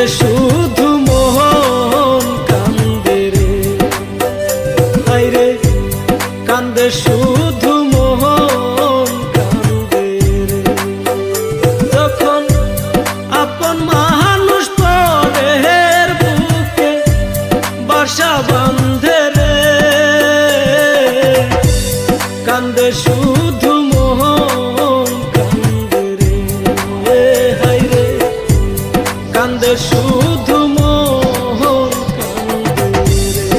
কান্দে শুধু মোহন কান্দে রে, হায়রে কান্দে শুধু মোহন কান্দে রে। যখন আপন মানুষ পরের বুকে বাসা বাঁধে রে, কান্দে শুধু মোহন কান্দে রে, হায়রে কান্দে শুধু মোহন কান্দে রে।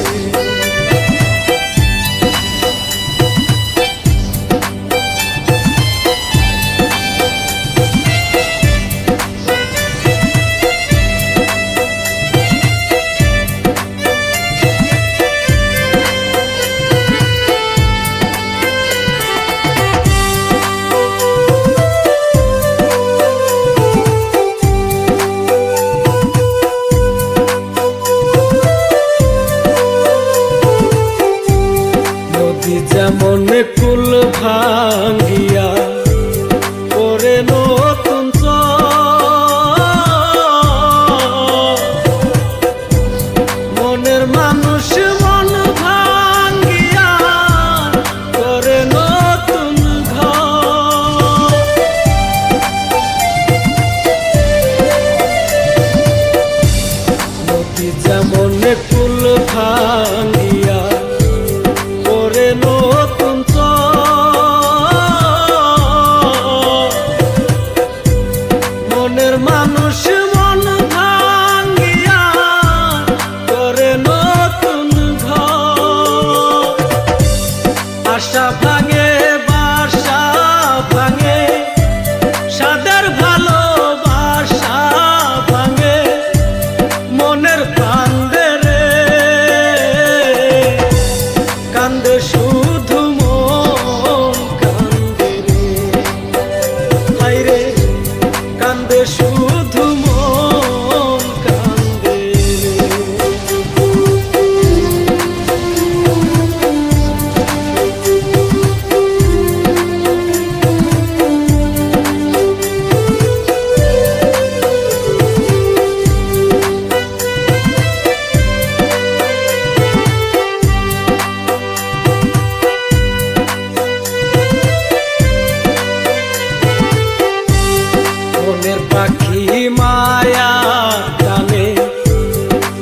যেমন কুল ভাঙ্গিয়া করে নতুন মনের মানুষ মন ভাঙ্গিয়া করে নতুন ঘর। নদী যেমন কুল ভাঙ্গিয়া করে নতুন মনের মানুষ মন ভাঙ্গিয়া করে নতুন ঘর। আশা ভাঙে বাসা ভাঙে সাদের ভালোবাসা ভাঙে মনের কান্দে রে, কান্দে শুধু মন কান্দে রে, হায়রে কান্দে শুধু মন কান্দে রে। মনের পাখি মায়া টানে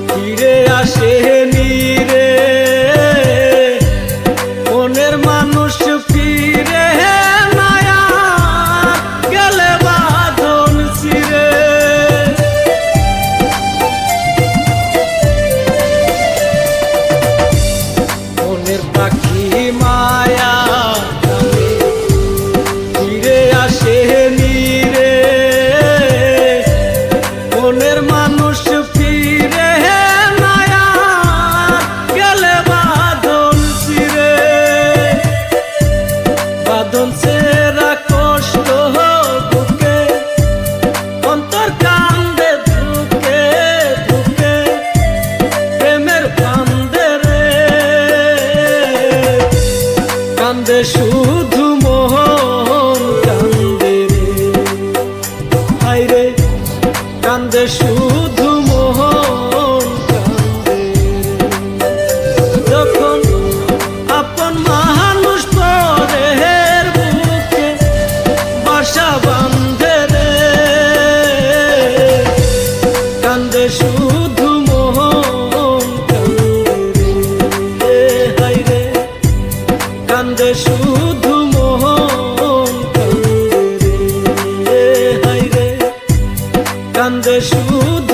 ফিরে আসে নীরে, মনের মানুষ ফিরে মায়া গেলে বাঁধন ছিঁড়ে। মনের পাখি মায়া টানে ফিরে আসে নীরে, মনের মানুষ ফিরে মায়া গেলে বাঁধন ছিঁড়ে। বাঁধন ছেঁড়া কষ্ট বুকে অন্তর কান্দে ধুকে ধুকে প্রেমের কান্দে রে, কান্দে শুধু মোহন কান্দে রে, হায়রে কান্দে শুধু মোহন কান্দে রে। যখন আপন মানুষ পরের বুকে বাসা বাঁধে রে, কান্দে শুধু মোহন কান্দে রে, হায়রে কান্দে শুধু মোহন কান্দে রে, হায়রে কান্দে শুধু